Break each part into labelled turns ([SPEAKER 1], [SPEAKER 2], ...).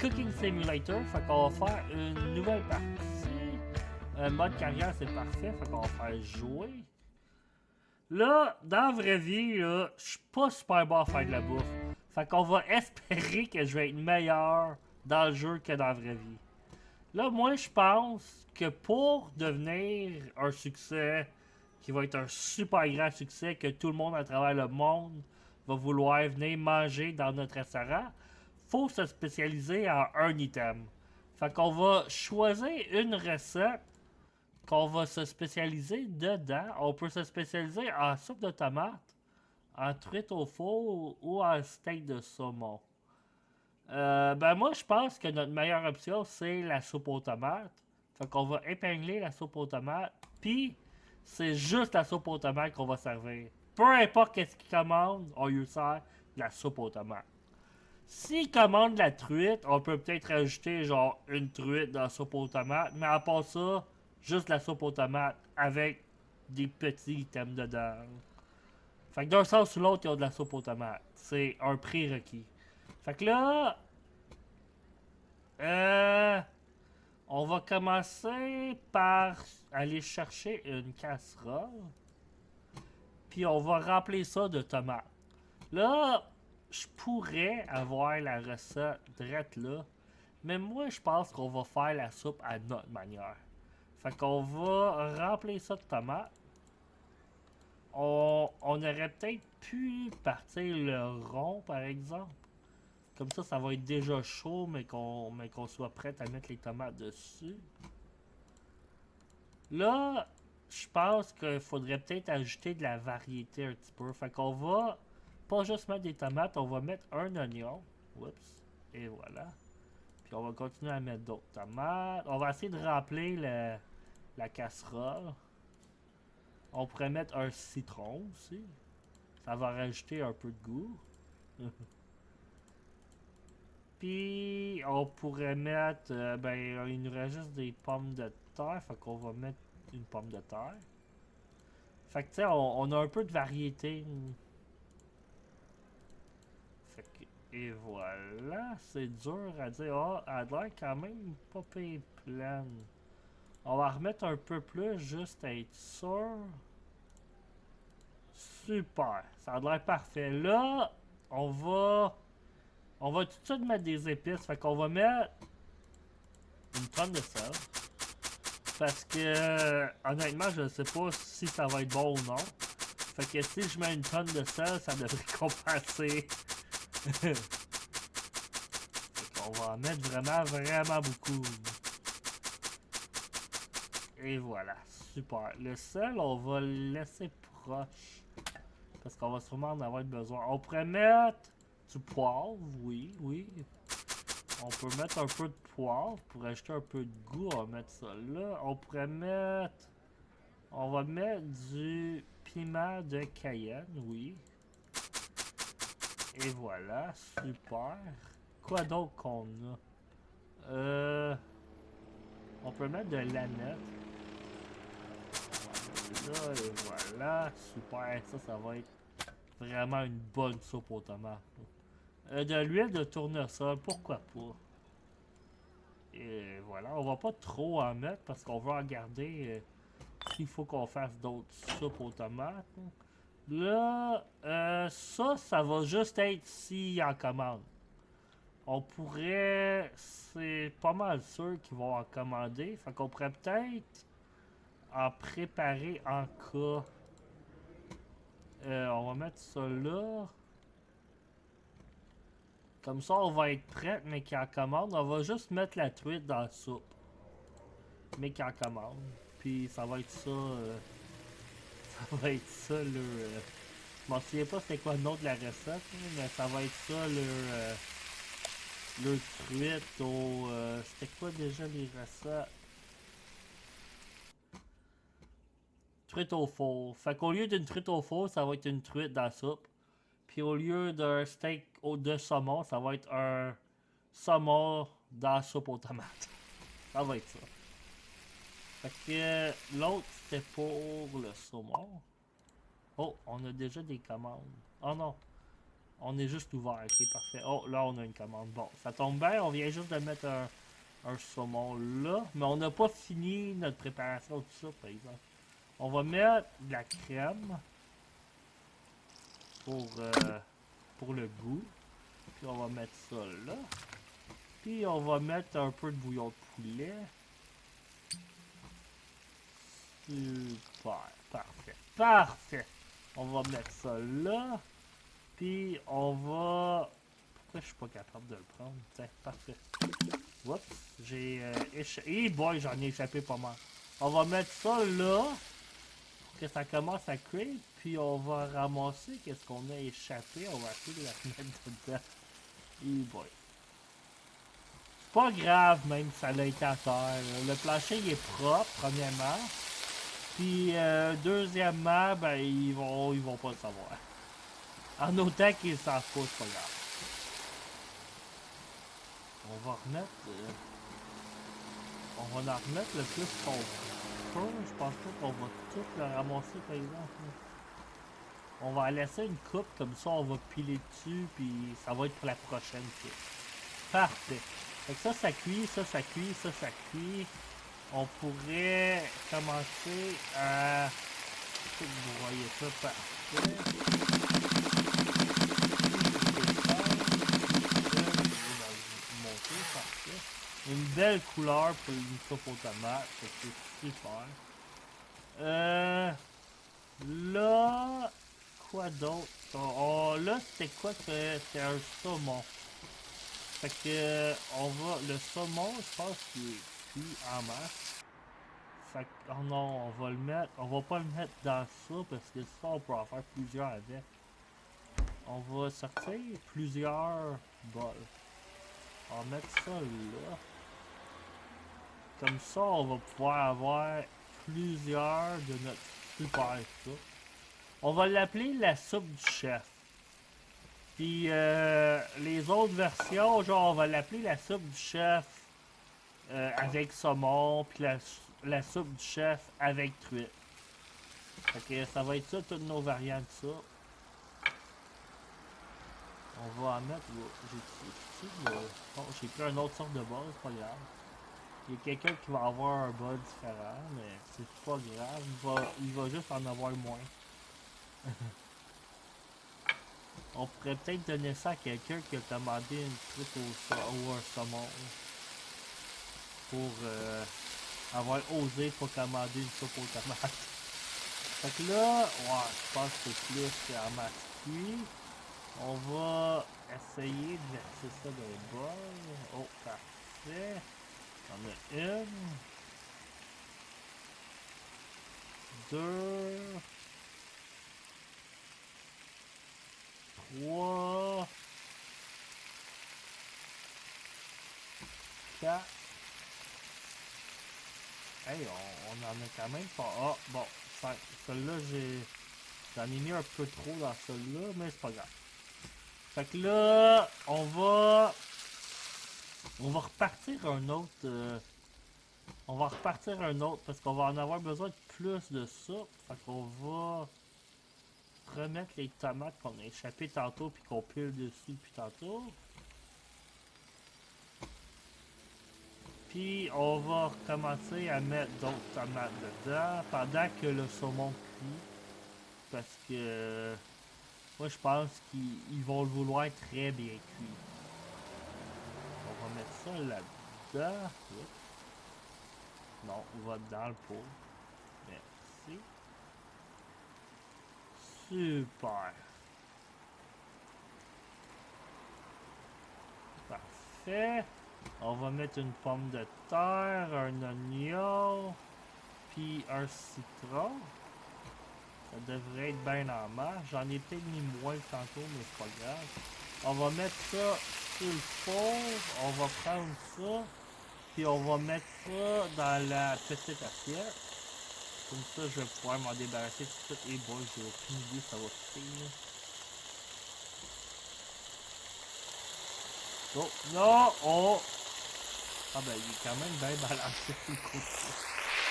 [SPEAKER 1] Cooking Simulator. Fait qu'on va faire une nouvelle partie. Mode carrière, c'est parfait. Fait qu'on va faire jouer. Là, dans la vraie vie, là, je suis pas super bon à faire de la bouffe. Fait qu'on va espérer que je vais être meilleur dans le jeu que dans la vraie vie. Là, moi, je pense que pour devenir un succès, qui va être un super grand succès, que tout le monde à travers le monde va vouloir venir manger dans notre restaurant, faut se spécialiser en un item. Fait qu'on va choisir une recette qu'on va se spécialiser dedans. On peut se spécialiser en soupe de tomate, en truite au four ou en steak de saumon. Ben moi, je pense que notre meilleure option, c'est la soupe aux tomates. Fait qu'on va épingler la soupe aux tomates, puis c'est juste la soupe aux tomates qu'on va servir. Peu importe qu'est-ce qu'il commande, on lui sert de la soupe aux tomates. S'il commande la truite, on peut peut-être rajouter genre une truite dans la soupe aux tomates, mais à part ça, juste la soupe aux tomates avec des petits items dedans. Fait que d'un sens ou l'autre, il y a de la soupe aux tomates. C'est un prérequis. Fait que là, euh, on va commencer par aller chercher une casserole. Puis on va remplir ça de tomates. Là, je pourrais avoir la recette drette là. Mais moi, je pense qu'on va faire la soupe à notre manière. Fait qu'on va remplir ça de tomates. On aurait peut-être pu partir le rond, par exemple. Comme ça va être déjà chaud, mais qu'on soit prêt à mettre les tomates dessus. Là, je pense qu'il faudrait peut-être ajouter de la variété un petit peu. Fait qu'on va pas juste mettre des tomates, on va mettre un oignon. Oups. Et voilà. Puis on va continuer à mettre d'autres tomates. On va essayer de remplir la casserole. On pourrait mettre un citron aussi. Ça va rajouter un peu de goût. Puis on pourrait mettre, ben il nous reste juste des pommes de terre, fait qu'on va mettre une pomme de terre. Fait que tu sais, on a un peu de variété. Fait que, et voilà, c'est dur à dire. Ah, elle a l'air quand même pas pire pleine. On va remettre un peu plus, juste à être sûr. Super, ça a l'air parfait. Là, on va tout de suite mettre des épices. Fait qu'on va mettre une tonne de sel. Parce que, honnêtement, je ne sais pas si ça va être bon ou non. Fait que si je mets une tonne de sel, ça devrait compenser. Fait qu'on va en mettre vraiment beaucoup. Et voilà, super. Le sel, on va le laisser proche. Parce qu'on va sûrement en avoir besoin. On pourrait mettre du poivre, oui. On peut mettre un peu de poivre pour ajouter un peu de goût. On va mettre ça là. On pourrait mettre... On va mettre du piment de Cayenne, oui. Et voilà, super. Quoi d'autre qu'on a? On peut mettre de l'aneth. Là, et voilà, super. Ça va être vraiment une bonne soupe aux tomates. De l'huile de tournesol, pourquoi pas? Et voilà, on va pas trop en mettre parce qu'on va en garder s'il faut qu'on fasse d'autres soupes aux tomates. Là, ça va juste être s'il en commande. On pourrait, c'est pas mal sûr qu'ils vont en commander. Fait qu'on pourrait peut-être en préparer en cas. On va mettre ça là. Comme ça, on va être prêt, mais qui en commande. On va juste mettre la truite dans la soupe. Mais qui en commande. Puis ça va être ça. Ça va être ça, le. Je m'en souviens pas c'était quoi le nom de la recette, mais ça va être ça, le truite au. C'était quoi déjà les recettes? Truite au four. Fait qu'au lieu d'une truite au four, ça va être une truite dans la soupe. Puis au lieu d'un steak de saumon, ça va être un saumon dans la soupe aux tomates. Ça va être ça. Fait que l'autre, c'était pour le saumon. Oh, on a déjà des commandes. Oh non. On est juste ouvert, ok, parfait. Oh, là, on a une commande. Bon, ça tombe bien, on vient juste de mettre un saumon là. Mais on n'a pas fini notre préparation de ça, par exemple. On va mettre de la crème pour le goût. Puis on va mettre ça là. Puis on va mettre un peu de bouillon de poulet. Super, parfait, parfait. On va mettre ça là. Puis on va... Pourquoi je suis pas capable de le prendre? Tiens, parfait. Oups, j'ai échappé... boy, j'en ai échappé pas mal. On va mettre ça là. Pour que ça commence à cuire. Puis on va ramasser qu'est-ce qu'on a échappé. On va essayer de la mettre dedans. Boy. C'est pas grave même si ça a été à terre. Le plancher il est propre, premièrement. Puis deuxièmement, ben ils vont pas le savoir. En autant qu'ils savent pas, c'est pas grave. On va remettre... on va en remettre le plus qu'on peut. Je pense pas qu'on va tout le ramasser par exemple. On va laisser une coupe, comme ça on va piler dessus, puis ça va être pour la prochaine coupe. Parfait. Fait que ça cuit, ça cuit, ça cuit. On pourrait commencer à... Vous voyez ça, parfait. Une belle couleur pour une soupe aux tomates, c'est super. Là, quoi d'autre? Oh, là, c'était quoi que c'était un saumon? Fait que, on va, le saumon, je pense qu'il est cuit en masse. Fait que, oh non, on va le mettre, on va pas le mettre dans ça parce que ça, on pourra en faire plusieurs avec. On va sortir plusieurs bols. On va mettre ça là. Comme ça, on va pouvoir avoir plusieurs de notre super soupe. On va l'appeler la soupe du chef. Puis les autres versions, genre on va l'appeler la soupe du chef avec saumon, puis la soupe du chef avec truite. Fait que ça va être ça, toutes nos variantes de ça. On va en mettre... j'ai pris une autre sorte de base, c'est pas grave. Il y a quelqu'un qui va avoir un bas différent, mais c'est pas grave, il va juste en avoir moins. On pourrait peut-être donner ça à quelqu'un qui a commandé une truc au un saumon. Pour avoir osé pas commander une soupe aux tomates. Fait que là, ouais, je pense que c'est plus en masse cuit. On va essayer de verser ça dans le bol. Oh, parfait. On a une. Deux. Trois. Quatre. Hey, on en a quand même pas. Ah, bon, celle-là, j'en ai mis un peu trop dans celle-là, mais c'est pas grave. Fait que là, on va repartir un autre. On va repartir un autre parce qu'on va en avoir besoin de plus de ça. Fait qu'on va remettre les tomates qu'on a échappées tantôt puis qu'on pile dessus depuis tantôt. Puis on va recommencer à mettre d'autres tomates dedans pendant que le saumon cuit. Parce que moi je pense qu'ils vont le vouloir très bien cuit. On va mettre ça là-dedans. Non, il va dans le pot. Merci. Super. Parfait. On va mettre une pomme de terre, un oignon, puis un citron. Ça devrait être bien en marche. J'en ai peut-être mis moins tantôt, mais c'est pas grave. On va mettre ça sur le four. On va prendre ça. Puis on va mettre ça dans la petite assiette. Comme ça, je vais pouvoir m'en débarrasser tout de suite. Et bon, j'ai aucune idée ça va finir. Oh, non! Oh! Ah ben, il est quand même bien balancé sur le côté.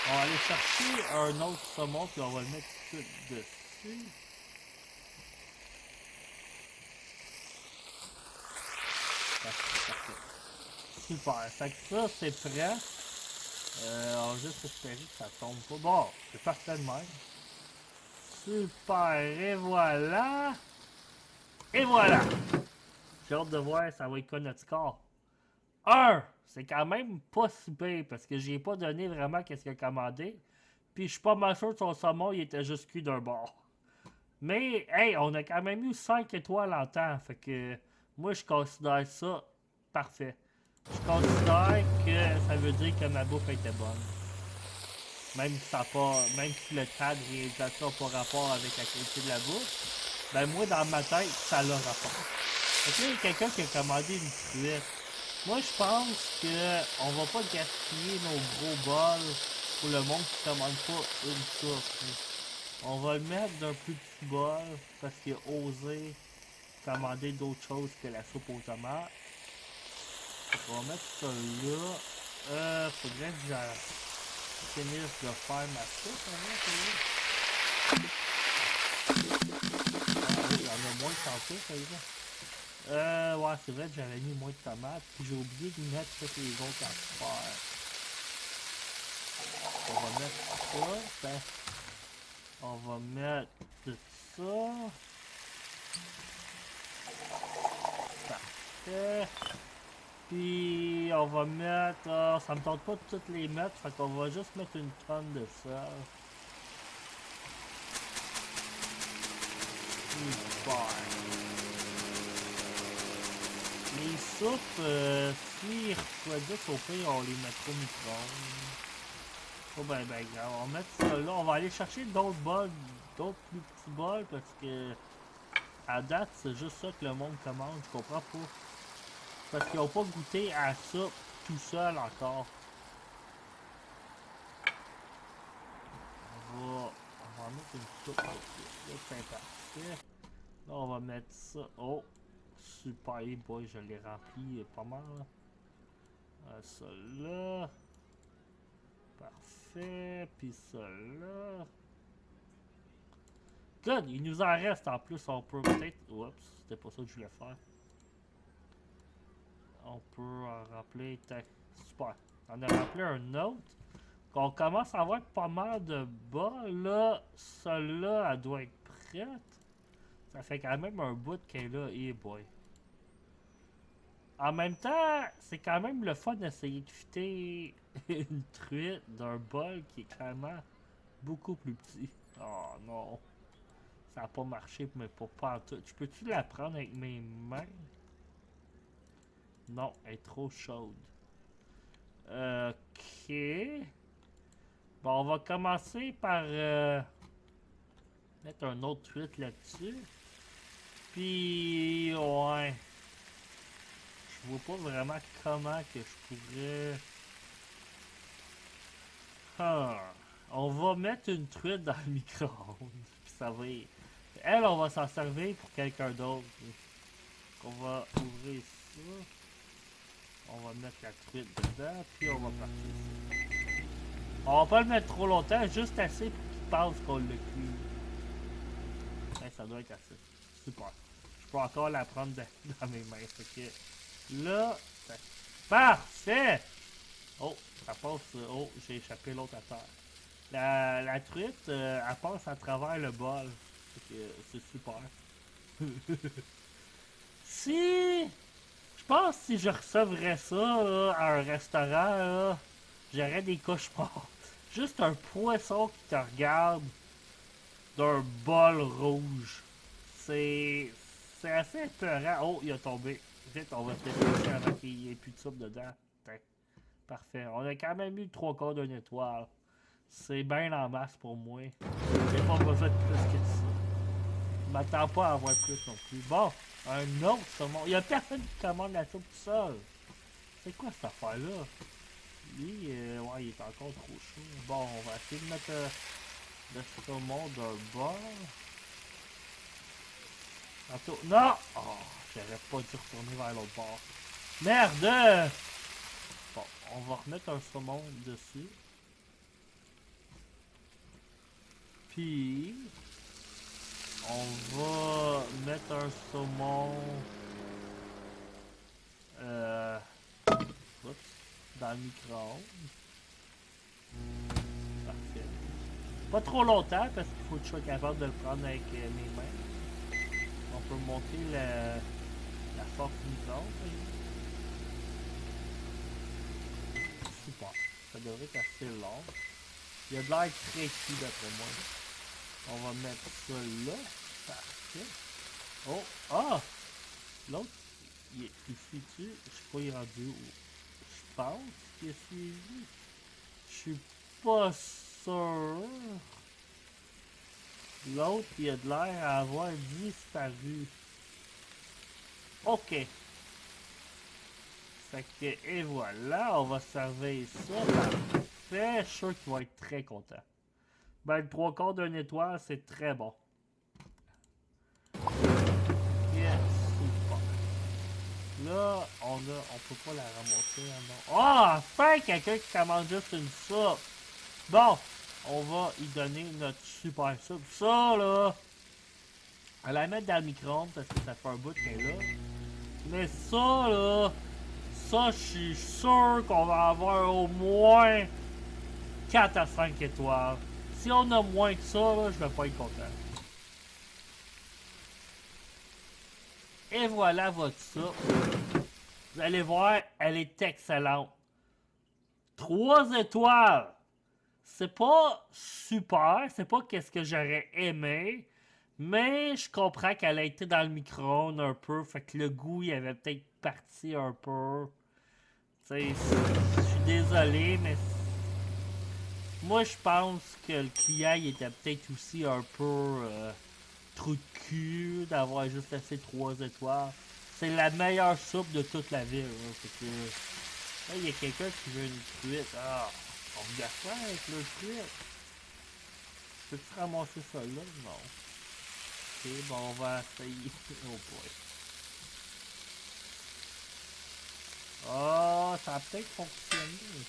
[SPEAKER 1] On va aller chercher un autre saumon, puis on va le mettre tout de suite dessus. Super. Fait que ça, c'est prêt. On va juste espérer que ça tombe pas. Bon, c'est parfait de même. Super. Et voilà. Et voilà. J'ai hâte de voir ça va être quoi notre score. 1! C'est quand même pas si pire parce que j'ai pas donné vraiment qu'est-ce qu'il a commandé. Puis je suis pas mal sûr que son saumon il était juste cuit d'un bord. Mais hey, on a quand même eu 5 étoiles en temps. Fait que moi je considère ça parfait. Je considère que ça veut dire que ma bouffe était bonne. Même si ça a pas. Même si le tas de réalisation n'a pas rapport avec la qualité de la bouffe. Ben moi dans ma tête, ça l'a rapport. Fait que là, il y a quelqu'un qui a commandé une truite. Moi, je pense que on va pas gaspiller nos gros bols pour le monde qui commande pas une soupe. On va le mettre d'un plus petit bol parce qu'il a osé commander d'autres choses que la soupe aux tomates. On va mettre ça là. Faudrait que je finisse de faire ma soupe. Il y en a moins que tantôt, ça y est. Ouais, c'est vrai que j'avais mis moins de tomates, puis j'ai oublié de mettre toutes les autres affaires. On va mettre ça, ben, on va mettre tout ça. Parfait. Puis on va mettre, ça me tente pas de toutes les mettre, fait qu'on va juste mettre une tonne de sel. Super. Les soupes, s'ils refroidissent au pire, on les mettra au micro-ondes. Oh ben grave, on va mettre ça là. On va aller chercher d'autres bols, d'autres plus petits bols parce que à date, c'est juste ça que le monde commande. Je comprends pas. Parce qu'ils n'ont pas goûté à ça tout seul encore. On va en mettre une soupe. Là, c'est parfait. Là, on va mettre ça. Oh, super, boy, je l'ai rempli pas mal. Ça là. Parfait. Puis ça là. Good, il nous en reste en plus. On peut peut-être. Oups, c'était pas ça que je voulais faire. On peut en remplir. Super. On a rempli un autre. On commence à avoir pas mal de bas. Là, celle-là, elle doit être prête. Ça fait quand même un bout qu'elle est là. Et boy. En même temps, c'est quand même le fun d'essayer de fitter une truite d'un bol qui est clairement beaucoup plus petit. Oh non. Ça n'a pas marché, mais pas en tout. Tu peux-tu la prendre avec mes mains? Non, elle est trop chaude. Ok. Bon, on va commencer par mettre un autre truite là-dessus. Puis, ouais. Je vois pas vraiment comment que je pourrais... On va mettre une truite dans le micro-ondes. Puis ça va... Elle, on va s'en servir pour quelqu'un d'autre. On va ouvrir ça. On va mettre la truite dedans. Puis on va partir ça. On va pas le mettre trop longtemps, juste assez pour qu'il pense qu'on l'a cuit. Ça doit être assez. Super. Je peux encore la prendre dans mes mains. Fait que là, parfait! Oh, ça passe. Oh, j'ai échappé l'autre à terre. La truite, elle passe à travers le bol. C'est super. Si je pense que si je recevrais ça là, à un restaurant, j'aurais des cauchemars. Juste un poisson qui te regarde d'un bol rouge. C'est assez épeurant. Oh, il a tombé. Vite, on va se dépêcher avant qu'il n'y ait plus de soupe dedans. Parfait. On a quand même eu 3/4 d'une étoile. C'est bien en masse pour moi. J'ai pas besoin de plus que ça. Je m'attends pas à avoir plus non plus. Bon, un autre saumon. Il y a personne qui commande la soupe tout seul. C'est quoi cette affaire-là? Lui, ouais, il est encore trop chaud. Bon, on va essayer de mettre le saumon d'un bord. Tantôt. Non! Oh, j'aurais pas dû retourner vers l'autre bord. Merde! Bon, on va remettre un saumon dessus. Puis, on va mettre un saumon Oups. Dans le micro-ondes. Parfait. Pas trop longtemps parce qu'il faut que je sois capable de le prendre avec mes mains. On peut monter la force du micro-ondes. Super. Ça devrait être assez long. Il y a de l'air très cuit d'après moi. On va mettre ça là. Parfait. Oh! Ah! L'autre, il suit-tu? Je sais pas, il est rendu où? Je pense qu'il est suivi. Je suis pas sûr. L'autre, il a de l'air à avoir disparu. Ok. Fait que, et voilà, on va servir ça. Parfait. Je suis sûr qu'il va être très content. Ben, le 3/4 d'une étoile, c'est très bon. Yes, super. Là, on peut pas la ramasser, hein, non. Ah, enfin, quelqu'un qui commande juste une soupe. Bon, on va y donner notre super soupe. Ça, là, on va la mettre dans le micro-ondes parce que ça fait un bout qu'elle est là. Mais ça, là, ça, je suis sûr qu'on va avoir au moins 4 à 5 étoiles. Si on a moins que ça, là, je vais pas être content. Et voilà votre soupe. Vous allez voir, elle est excellente. 3 étoiles. C'est pas super, c'est pas qu'est-ce que j'aurais aimé, mais je comprends qu'elle a été dans le micro-ondes un peu, fait que le goût, il avait peut-être parti un peu. Tu sais, je suis désolé, mais moi, je pense que le client, il était peut-être aussi un peu trou de cul d'avoir juste laissé 3 étoiles. C'est la meilleure soupe de toute la ville. Hein, fait que, là, il y a quelqu'un qui veut une truite. Ah, on regarde ça avec le truite. Peux-tu ramasser ça là? Non. Ok, bon, on va essayer. Oh boy. Ah, ça a peut-être fonctionné.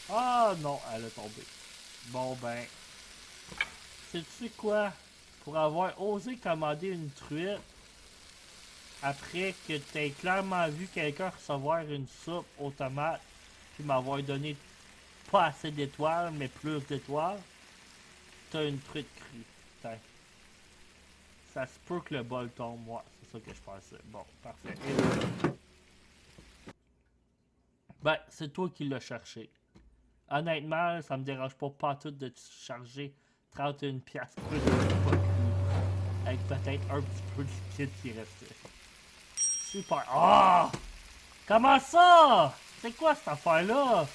[SPEAKER 1] Ah non, elle a tombé. Bon ben, sais-tu quoi? Pour avoir osé commander une truite, après que t'aies clairement vu quelqu'un recevoir une soupe aux tomates, puis m'avoir donné pas assez d'étoiles, mais plus d'étoiles, t'as une truite crue. Putain. Ça se peut que le bol tombe, moi. C'est ça que je pensais. Bon, parfait. Et voilà. Ben, c'est toi qui l'as cherché. Honnêtement, ça me dérange pas tout de te charger 31 piastres pour une pas cru, avec peut-être un petit peu de liquide qui restait. Super. Ah! Comment ça? C'est quoi cette affaire-là?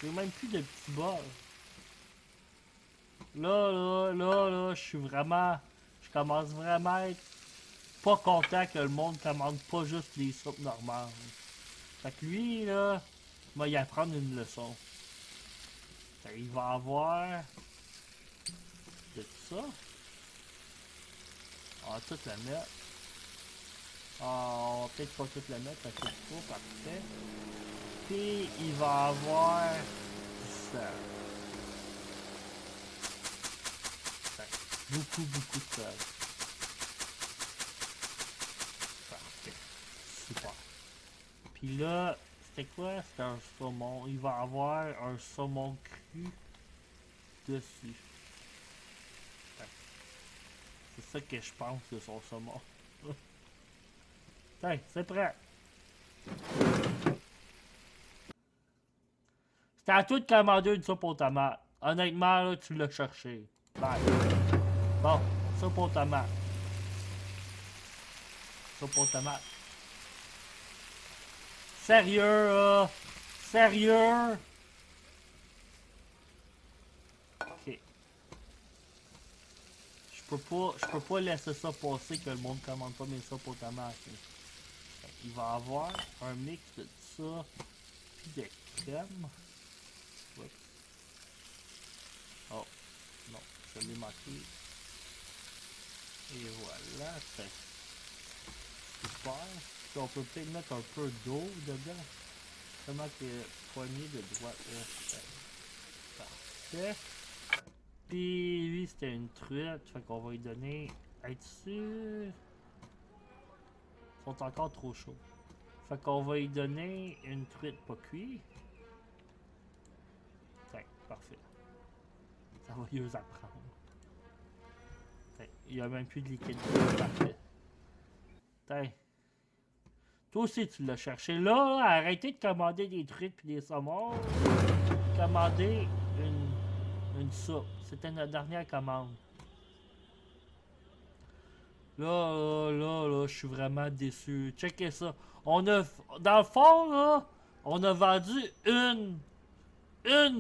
[SPEAKER 1] J'ai même plus de petits bols. Là, je suis vraiment... Je commence vraiment à être pas content que le monde commande pas juste des soupes normales. Fait que lui, là, il va y apprendre une leçon. Il va avoir de ça. On va tout la mettre. On va peut-être pas tout la mettre, ça fait trop, parfait. Puis il va avoir ça. Beaucoup de sel. Parfait. Super. Puis là, c'était quoi? C'était un saumon. Il va avoir un saumon cru dessus. C'est ça que je pense de son saumon. Tiens, c'est prêt. C'était à toi de commander une soupe aux tomates. Honnêtement, là, tu l'as cherché. Bye. Bon, soupe aux tomates. Soupe aux tomates. Sérieux, là? Sérieux? Ok. Je peux pas laisser ça passer que le monde commande pas mes soupes aux tomates. Il va avoir un mix de ça puis de crème. Oups. Oh, non, je l'ai manqué. Et voilà, c'est super. Puis on peut peut-être mettre un peu d'eau dedans. Comment que poignée de droite là. Parfait. Puis lui c'était une truite, fait qu'on va lui donner. Es-tu sûr? Ils sont encore trop chauds. Fait qu'on va lui donner une truite pas cuite. Tiens, parfait. Ça va mieux apprendre. Tiens, il n'y a même plus de liquide. Parfait. Tiens. Toi aussi, tu l'as cherché. Là, arrêtez de commander des truites puis des saumons. Commandez une soupe. C'était notre dernière commande. Là, je suis vraiment déçu. Checkez ça. On a, dans le fond, là, on a vendu une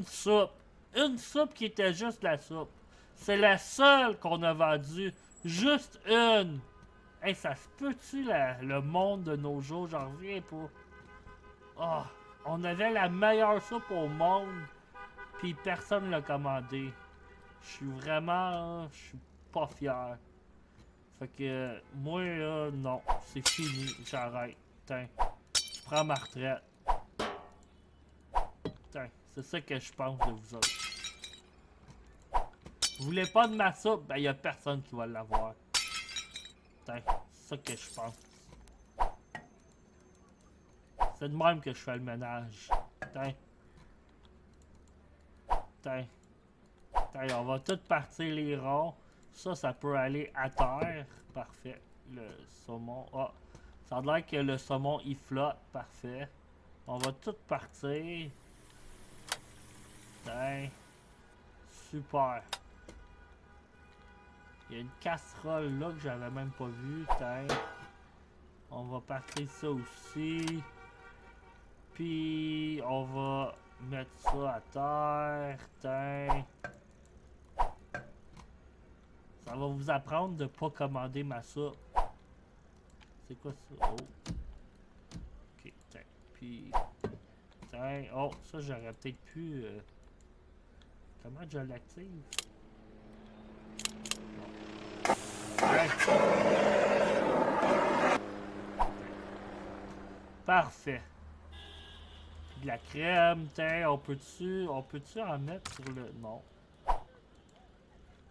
[SPEAKER 1] soupe. Une soupe qui était juste la soupe. C'est la seule qu'on a vendue. Juste une. Hey, ça se peut-tu, le monde de nos jours? J'en reviens pas. Oh, on avait la meilleure soupe au monde. Puis personne l'a commandé. Je suis vraiment... Je suis pas fier. Fait que moi là, non, c'est fini, j'arrête. Tiens, je prends ma retraite. Tiens, c'est ça que je pense de vous autres. Vous voulez pas de ma soupe? Ben y a personne qui va l'avoir. Tiens, c'est ça que je pense. C'est de même que je fais le ménage. Tiens. Tiens. Tiens, on va tout partir les ronds. Ça peut aller à terre. Parfait. Le saumon. Ah, ça a l'air que le saumon il flotte. Parfait. On va tout partir. Tiens. Super. Il y a une casserole là que j'avais même pas vue. Tiens. On va partir ça aussi. Puis on va mettre ça à terre. Tiens. Ça va vous apprendre de pas commander ma soupe. C'est quoi ça? Oh. Ok, tiens. Puis. Tiens. Oh, ça j'aurais peut-être pu. Comment je l'active? Bon. Parfait. Puis de la crème, tiens. On peut-tu en mettre sur le. Non.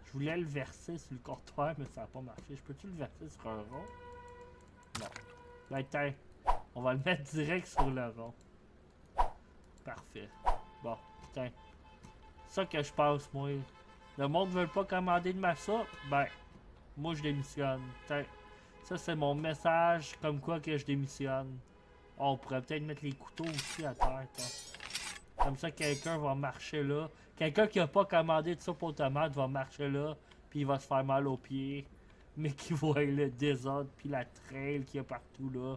[SPEAKER 1] Je voulais le verser sur le comptoir, mais ça n'a pas marché. Je peux-tu le verser sur un rond? Non. Ben, tiens. On va le mettre direct sur le rond. Parfait. Bon, tiens. C'est ça que je pense, moi. Le monde ne veut pas commander de ma soupe? Ben, moi, je démissionne. Tiens. Ça, c'est mon message comme quoi que je démissionne. Oh, on pourrait peut-être mettre les couteaux aussi à terre, tiens. Comme ça, quelqu'un va marcher là. Quelqu'un qui n'a pas commandé de soupe aux tomates va marcher là, puis il va se faire mal aux pieds. Mais qui voit le désordre, puis la trail qu'il y a partout là.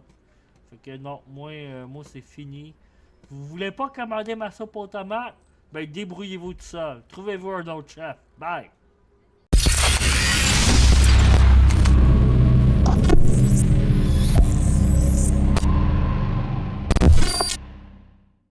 [SPEAKER 1] Fait que non, moi c'est fini. Vous voulez pas commander ma soupe aux tomates? Ben débrouillez-vous tout seul. Trouvez-vous un autre chef. Bye!